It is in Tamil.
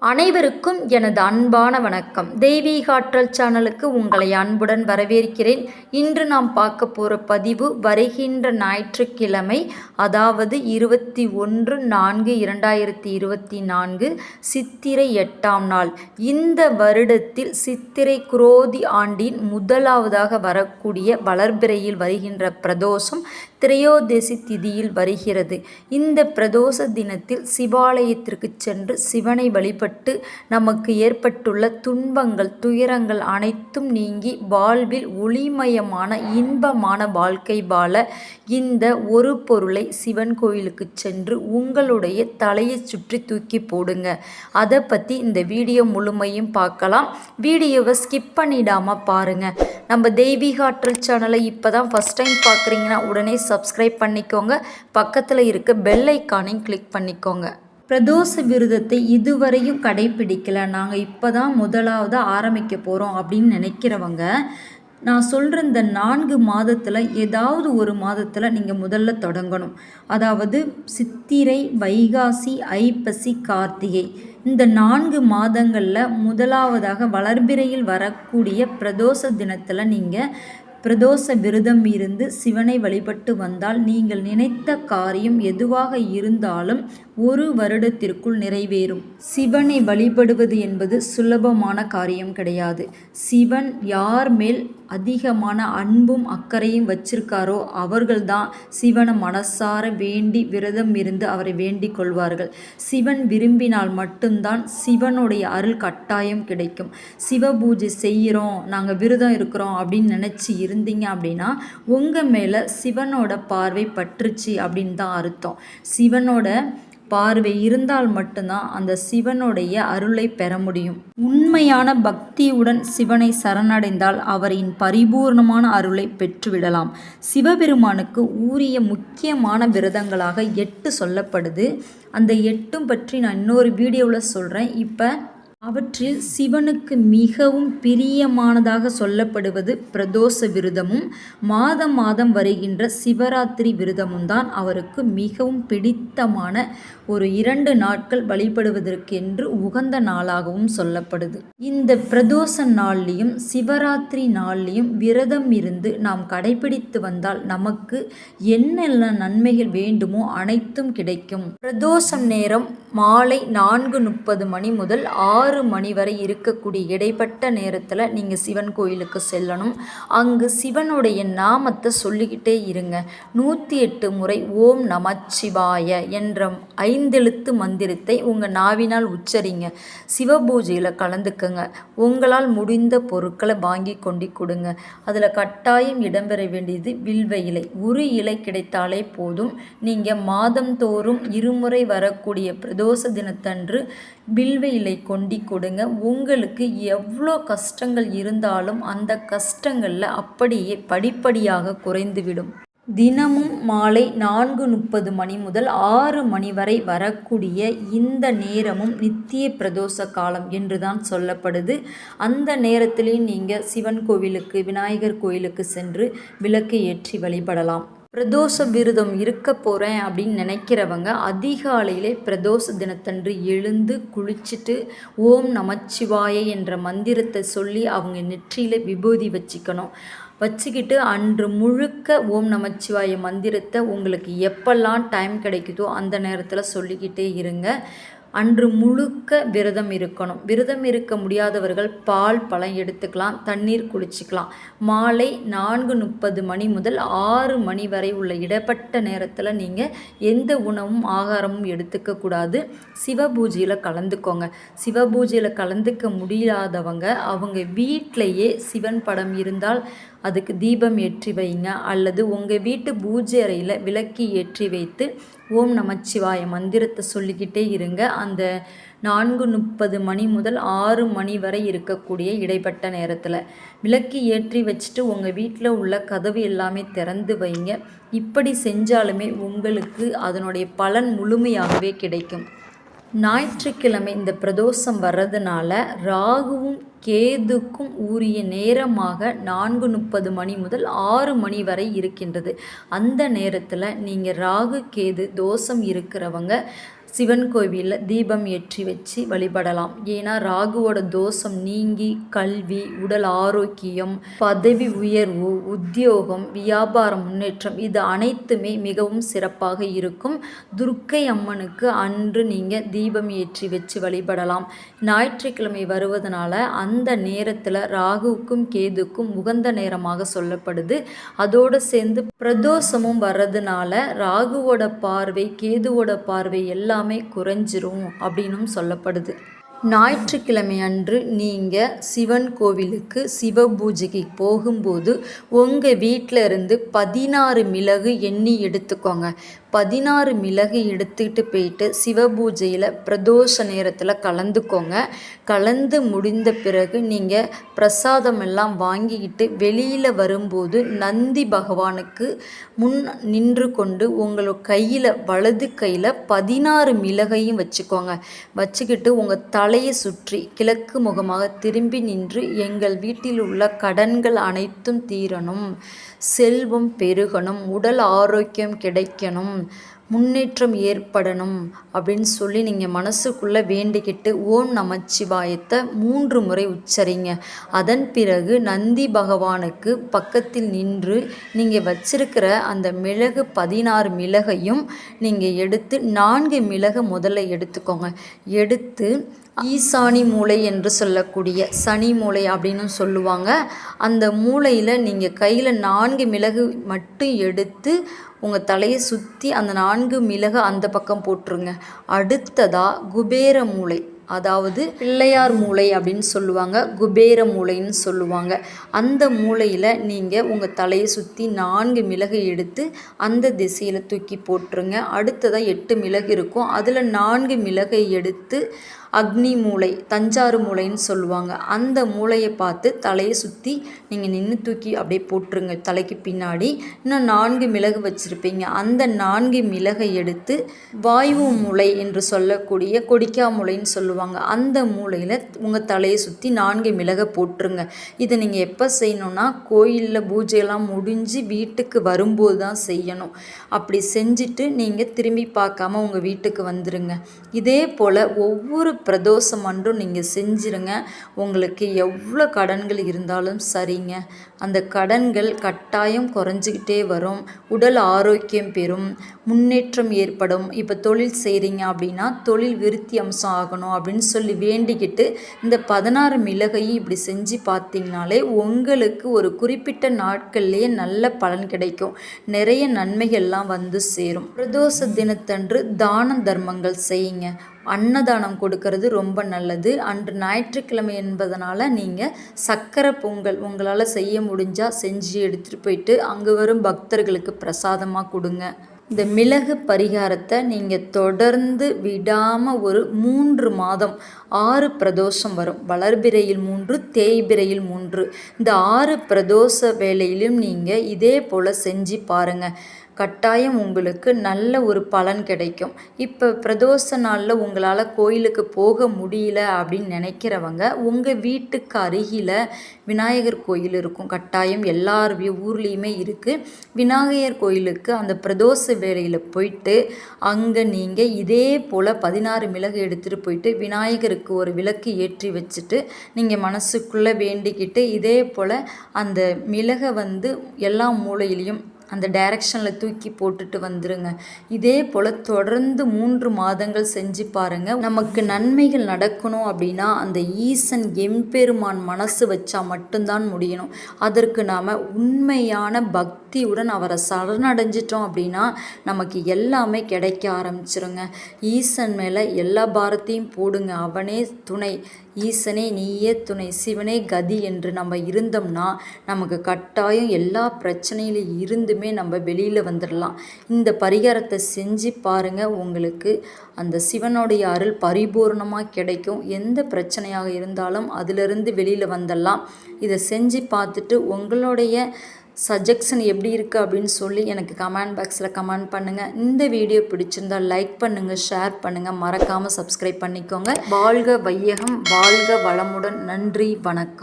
அனைவருக்கும் எனது அன்பான வணக்கம். தெய்வீக ஆற்றல் சேனலுக்கு உங்களை அன்புடன் வரவேற்கிறேன். இன்று நாம் பார்க்க போகிற பதிவு வருகின்ற ஞாயிற்றுக்கிழமை, அதாவது 21/4/2024 சித்திரை 8ஆம் நாள். இந்த வருடத்தில் சித்திரை குரோதி ஆண்டின் முதலாவதாக வரக்கூடிய வளர்பிறையில் வருகின்ற பிரதோஷம் திரையோதசி திதியில் வருகிறது. இந்த பிரதோஷ தினத்தில் சிவாலயத்திற்கு சென்று சிவனை வழிபட்டு நமக்கு ஏற்பட்டுள்ள துன்பங்கள் துயரங்கள் அனைத்தும் நீங்கி வாழ்வில் ஒளிமயமான இன்பமான வாழ்க்கை வாழ இந்த ஒரு பொருளை சிவன் கோயிலுக்கு சென்று உங்களுடைய தலையை சுற்றி தூக்கி போடுங்க. அதை பற்றி இந்த வீடியோ முழுமையும் பார்க்கலாம். வீடியோவை ஸ்கிப் பண்ணிடாமல் பாருங்கள். நம்ம தெய்வீக ஆற்றல் சேனலை இப்போ தான் ஃபஸ்ட் டைம் பார்க்குறீங்கன்னா உடனே சப்ஸ்கிரைப் பண்ணிக்கோங்க. பக்கத்தில் இருக்க பெல் ஐக்கானையும் கிளிக் பண்ணிக்கோங்க. பிரதோஷ விரதத்தை இதுவரையும் கடைப்பிடிக்கலை, நாங்கள் இப்போ தான் முதலாவது ஆரம்பிக்க போகிறோம் அப்படின்னு நினைக்கிறவங்க, நான் சொல்கிற இந்த 4 மாதத்தில் ஏதாவது ஒரு மாதத்தில் நீங்கள் முதல்ல தொடங்கணும். அதாவது சித்திரை, வைகாசி, ஐப்பசி, கார்த்திகை இந்த 4 மாதங்களில் முதலாவதாக வளர்பிறையில் வரக்கூடிய பிரதோஷ தினத்தில் நீங்கள் பிரதோஷ விரதம் இருந்து சிவனை வழிபட்டு வந்தால் நீங்கள் நினைத்த காரியம் எதுவாக இருந்தாலும் ஒரு வருடத்திற்குள் நிறைவேறும். சிவனை வழிபடுவது என்பது சுலபமான காரியம் கிடையாது. சிவன் யார் மேல் அதிகமான அன்பும் அக்கறையும் வச்சிருக்காரோ அவர்கள்தான் சிவனை மனசார வேண்டி விரதம் இருந்து அவரை வேண்டிக் கொள்வார்கள். சிவன் விரும்பினால் மட்டும்தான் சிவனுடைய அருள் கட்டாயம் கிடைக்கும். சிவ பூஜை செய்கிறோம், நாங்கள் விரதம் இருக்கிறோம் அப்படின்னு நினச்சி இருந்தீங்க அப்படின்னா உங்கள் மேலே சிவனோட பார்வை பற்றுச்சு அப்படின்னு தான் அர்த்தம். சிவனோட பார்வை இருந்தால் மட்டும்தான் அந்த சிவனுடைய அருளை பெற முடியும். உண்மையான பக்தியுடன் சிவனை சரணடைந்தால் அவரின் பரிபூர்ணமான அருளை பெற்றுவிடலாம். சிவபெருமானுக்கு உரிய முக்கியமான விரதங்களாக 8 சொல்லப்படுது. அந்த 8 பற்றி நான் இன்னொரு வீடியோவில் சொல்கிறேன். இப்போ அவற்றில் சிவனுக்கு மிகவும் பிரியமானதாக சொல்லப்படுவது பிரதோஷ விரதமும் மாதம் மாதம் வருகின்ற சிவராத்திரி விரதமும் தான். அவருக்கு மிகவும் பிடித்தமான ஒரு 2 நாட்கள் வழிபடுவதற்கென்று உகந்த நாளாகவும் சொல்லப்படுது. இந்த பிரதோஷ நாள்லையும் சிவராத்திரி நாள்லையும் விரதம் இருந்து நாம் கடைபிடித்து வந்தால் நமக்கு என்னெல்லாம் நன்மைகள் வேண்டுமோ அனைத்தும் கிடைக்கும். பிரதோஷம் நேரம் மாலை 4:30 மணி முதல் 6 மணி வரை இருக்கக்கூடிய இடைப்பட்ட நேரத்தில் நீங்கள் சிவன் கோயிலுக்கு செல்லணும். அங்கு சிவனுடைய நாமத்தை சொல்லிக்கிட்டே இருங்க. 108 முறை ஓம் நமச்சிவாய என்ற 5 எழுத்து மந்திரத்தை உங்கள் நாவினால் உச்சரிங்க. சிவபூஜையில் கலந்துக்குங்க. உங்களால் முடிந்த பொருட்களை வாங்கி கொண்டு கொடுங்க. அதில் கட்டாயம் இடம்பெற வேண்டியது வில்வ இலை. ஒரு இலை கிடைத்தாலே போதும். நீங்கள் மாதந்தோறும் 2 முறை வரக்கூடிய பிரதோஷ தினத்தன்று வில்வ இலை கொண்டு கொடுங்க. உங்களுக்கு எவ்வளோ கஷ்டங்கள் இருந்தாலும் அந்த கஷ்டங்களில் அப்படியே படிப்படியாக குறைந்துவிடும். தினமும் மாலை 4:30 மணி முதல் 6 மணி வரை வரக்கூடிய இந்த நேரமும் நித்திய பிரதோஷ காலம் என்று தான் சொல்லப்படுது. அந்த நேரத்திலேயும் நீங்கள் சிவன் கோவிலுக்கு விநாயகர் கோயிலுக்கு சென்று விளக்கு ஏற்றி வழிபடலாம். பிரதோஷ விரதம் இருக்க போகிறேன் அப்படின்னு நினைக்கிறவங்க அதிகாலையிலே பிரதோஷ தினத்தன்று எழுந்து குளிச்சுட்டு ஓம் நமச்சிவாய என்ற மந்திரத்தை சொல்லி அவங்க நெற்றியில் விபூதி வச்சுக்கிட்டு அன்று முழுக்க ஓம் நமச்சிவாய மந்திரத்தை உங்களுக்கு எப்பெல்லாம் டைம் கிடைக்குதோ அந்த நேரத்தில் சொல்லிக்கிட்டே இருங்க. அன்று முழுக்க விரதம் இருக்கணும். விரதம் இருக்க முடியாதவர்கள் பால் பழம் எடுத்துக்கலாம், தண்ணீர் குடிச்சிக்கலாம். மாலை 4:30 மணி முதல் 6 மணி வரை உள்ள இடப்பட்ட நேரத்தில் நீங்கள் எந்த உணவும் ஆகாரமும் எடுத்துக்கக்கூடாது. சிவபூஜையில் கலந்துக்கோங்க. சிவபூஜையில் கலந்துக்க முடியாதவங்க அவங்க வீட்டிலையே சிவன் படம் இருந்தால் அதுக்கு தீபம் ஏற்றி வைங்க. அல்லது உங்கள் வீட்டு பூஜை அறையில் விளக்கி ஏற்றி வைத்து ஓம் நமச்சிவாய மந்திரத்தை சொல்லிக்கிட்டே இருங்க. அந்த 4:30 மணி முதல் 6 மணி வரை இருக்கக்கூடிய இடைப்பட்ட நேரத்தில் விளக்கி ஏற்றி வச்சுட்டு உங்கள் வீட்டில் உள்ள கதவு எல்லாமே திறந்து வைங்க. இப்படி செஞ்சாலுமே உங்களுக்கு அதனுடைய பலன் முழுமையாகவே கிடைக்கும். ஞாயிற்றுக்கிழமை இந்த பிரதோஷம் வர்றதுனால ராகுவும் கேதுக்கும் உரிய நேரமாக 4:30 மணி முதல் 6 மணி வரை இருக்கின்றது. அந்த நேரத்தில் நீங்கள் ராகு கேது தோஷம் இருக்கிறவங்க சிவன் கோவிலில் தீபம் ஏற்றி வச்சு வழிபடலாம். ஏன்னா ராகுவோட தோஷம் நீங்கி கல்வி, உடல் ஆரோக்கியம், பதவி உயர்வு, உத்தியோகம், வியாபார முன்னேற்றம் இது அனைத்துமே மிகவும் சிறப்பாக இருக்கும். துர்க்கை அம்மனுக்கு அன்று நீங்கள் தீபம் ஏற்றி வச்சு வழிபடலாம். ஞாயிற்றுக்கிழமை வருவதனால அந்த நேரத்தில் ராகுவுக்கும் கேதுக்கும் உகந்த நேரமாக சொல்லப்படுது. அதோடு சேர்ந்து பிரதோஷமும் வர்றதுனால ராகுவோட பார்வை, கேதுவோட பார்வை எல்லாமே குறைஞ்சிரும் அப்படின்னும் சொல்லப்படுது. ஞாயிற்றுக்கிழமை அன்று நீங்கள் சிவன் கோவிலுக்கு சிவ பூஜைக்கு போகும்போது உங்கள் வீட்டில் இருந்து 16 மிளகு எண்ணி எடுத்துக்கோங்க. 16 மிளகு எடுத்துக்கிட்டு போயிட்டு சிவ பூஜையில் பிரதோஷ நேரத்தில் கலந்துக்கோங்க. கலந்து முடிந்த பிறகு நீங்கள் பிரசாதம் எல்லாம் வாங்கிக்கிட்டு வெளியில் வரும்போது நந்தி பகவானுக்கு முன் நின்று கொண்டு உங்களோட கையில், வலது கையில் 16 மிளகையும் வச்சுக்கோங்க. வச்சுக்கிட்டு உங்கள் தலையை சுற்றி கிழக்கு முகமாக திரும்பி நின்று, எங்கள் வீட்டில் உள்ள கடன்கள் அனைத்தும் தீரணும், செல்வம் பெருகணும், உடல் ஆரோக்கியம் கிடைக்கணும், முன்னேற்றம் ஏற்படணும் அப்படின்னு சொல்லி நீங்கள் மனசுக்குள்ளே வேண்டிக்கிட்டு ஓம் நமச்சிவாயத்தை 3 முறை உச்சரிங்க. அதன் பிறகு நந்தி பகவானுக்கு பக்கத்தில் நின்று நீங்கள் வச்சிருக்கிற அந்த மிளகு 16 மிளகையும் நீங்கள் எடுத்து 4 மிளகு முதல்ல எடுத்துக்கோங்க. எடுத்து ஈசானி மூலை என்று சொல்லக்கூடிய சனி மூலை அப்படின்னு சொல்லுவாங்க. அந்த மூலையில் நீங்கள் கையில் 4 மிளகு மட்டும் எடுத்து உங்கள் தலையை சுற்றி அந்த 4 மிளகு அந்த பக்கம் போட்டுருங்க. அடுத்ததாக குபேர மூலை, அதாவது பிள்ளையார் மூலை அப்படின்னு சொல்லுவாங்க, குபேர மூலைன்னு சொல்லுவாங்க. அந்த மூலையில் நீங்கள் உங்கள் தலையை சுற்றி 4 மிளகு எடுத்து அந்த திசையில் தூக்கி போட்டுருங்க. அடுத்ததாக 8 மிளகு இருக்கும். அதில் 4 மிளகை எடுத்து அக்னி மூலை, தஞ்சாறு மூலைன்னு சொல்லுவாங்க, அந்த மூலையை பார்த்து தலையை சுற்றி நீங்கள் நின்று தூக்கி அப்படியே போட்டுருங்க தலைக்கு பின்னாடி. இன்னும் 4 மிளகு வச்சுருப்பீங்க. அந்த 4 மிளகை எடுத்து வாயு மூலை என்று சொல்லக்கூடிய கொடிக்கா மூலைன்னு சொல்லுவாங்க, அந்த மூலையில் உங்கள் தலையை சுற்றி 4 மிளகை போட்டுருங்க. இதை நீங்கள் எப்போ செய்யணும்னா கோயிலில் பூஜையெல்லாம் முடிஞ்சு வீட்டுக்கு வரும்போது தான் செய்யணும். அப்படி செஞ்சுட்டு நீங்கள் திரும்பி பார்க்காம உங்கள் வீட்டுக்கு வந்துடுங்க. இதே போல் ஒவ்வொரு பிரதோஷம் அன்றும் நீங்கள் செஞ்சிருங்க. உங்களுக்கு எவ்வளோ கடன்கள் இருந்தாலும் சரிங்க, அந்த கடன்கள் கட்டாயம் குறைஞ்சிக்கிட்டே வரும். உடல் ஆரோக்கியம் பெறும், முன்னேற்றம் ஏற்படும். இப்போ தொழில் செய்கிறீங்க அப்படின்னா தொழில் விருத்தி அம்சம் ஆகணும் அப்படின்னு சொல்லி வேண்டிக்கிட்டு இந்த 16 மிளகையும் இப்படி செஞ்சு பார்த்தீங்கனாலே உங்களுக்கு ஒரு குறிப்பிட்ட நாட்கள்லேயே நல்ல பலன் கிடைக்கும். நிறைய நன்மைகள்லாம் வந்து சேரும். பிரதோஷ தினத்தன்று தான தர்மங்கள் செய்யுங்க. அன்னதானம் கொடுக்கறது ரொம்ப நல்லது. அன்று ஞாயிற்றுக்கிழமை என்பதனால நீங்கள் சக்கரை பொங்கல் உங்களால் செய்ய முடிஞ்சால் செஞ்சு எடுத்துகிட்டு போயிட்டு அங்கே வரும் பக்தர்களுக்கு பிரசாதமாக கொடுங்க. இந்த மிளகு பரிகாரத்தை நீங்கள் தொடர்ந்து விடாமல் ஒரு 3 மாதம் 6 பிரதோஷம் வரும். வளர்பிறையில் 3, தேய்பிறையில் 3, இந்த 6 பிரதோஷ வேளையிலும் நீங்கள் இதே போல் செஞ்சு பாருங்கள். கட்டாயம் உங்களுக்கு நல்ல ஒரு பலன் கிடைக்கும். இப்போ பிரதோஷ நாளில் உங்களால் கோயிலுக்கு போக முடியல அப்படின்னு நினைக்கிறவங்க உங்கள் வீட்டுக்கு அருகில் விநாயகர் கோயில் இருக்கும். கட்டாயம் எல்லார் ஊர்லேயுமே இருக்குது. விநாயகர் கோயிலுக்கு அந்த பிரதோஷ வேளையில் போயிட்டு அங்கே நீங்கள் இதே போல் 16 மிளகு எடுத்துகிட்டு போயிட்டு விநாயகருக்கு ஒரு விளக்கு ஏற்றி வச்சுட்டு நீங்கள் மனசுக்குள்ளே வேண்டிக்கிட்டு இதே போல் அந்த மிளகை எல்லா மூலையிலையும் அந்த டைரக்ஷனில் தூக்கி போட்டுட்டு வந்துடுங்க. இதே போல் தொடர்ந்து 3 மாதங்கள் செஞ்சு பாருங்கள். நமக்கு நன்மைகள் நடக்கணும் அப்படின்னா அந்த ஈசன் எம்பெருமான் மனசு வச்சா மட்டும்தான் முடியணும். அதற்கு நாம் உண்மையான பக்தியுடன் அவரை சரணடைஞ்சிட்டோம் அப்படின்னா நமக்கு எல்லாமே கிடைக்க ஆரம்பிச்சிருங்க. ஈசன் மேலே எல்லா பாரத்தையும் போடுங்க. அவனே துணை, ஈசனே நீயே துணை, சிவனே கதி என்று நம்ம இருந்தோம்னா நமக்கு கட்டாயம் எல்லா பிரச்சனையிலும் இருந்துமே நம்ம வெளியில் வந்துடலாம். இந்த பரிகாரத்தை செஞ்சு பாருங்கள். உங்களுக்கு அந்த சிவனுடைய அருள் பரிபூர்ணமாக கிடைக்கும். எந்த பிரச்சனையாக இருந்தாலும் அதிலிருந்து வெளியில் வந்துடலாம். இதை செஞ்சு பார்த்துட்டு உங்களுடைய சஜெக்ஷன் எப்படி இருக்குது அப்படின்னு சொல்லி எனக்கு கமெண்ட் பாக்ஸில் கமெண்ட் பண்ணுங்கள். இந்த வீடியோ பிடிச்சிருந்தால் லைக் பண்ணுங்கள், ஷேர் பண்ணுங்கள், மறக்காமல் சப்ஸ்கிரைப் பண்ணிக்கோங்க. வாழ்க வையகம், வாழ்க வளமுடன். நன்றி, வணக்கம்.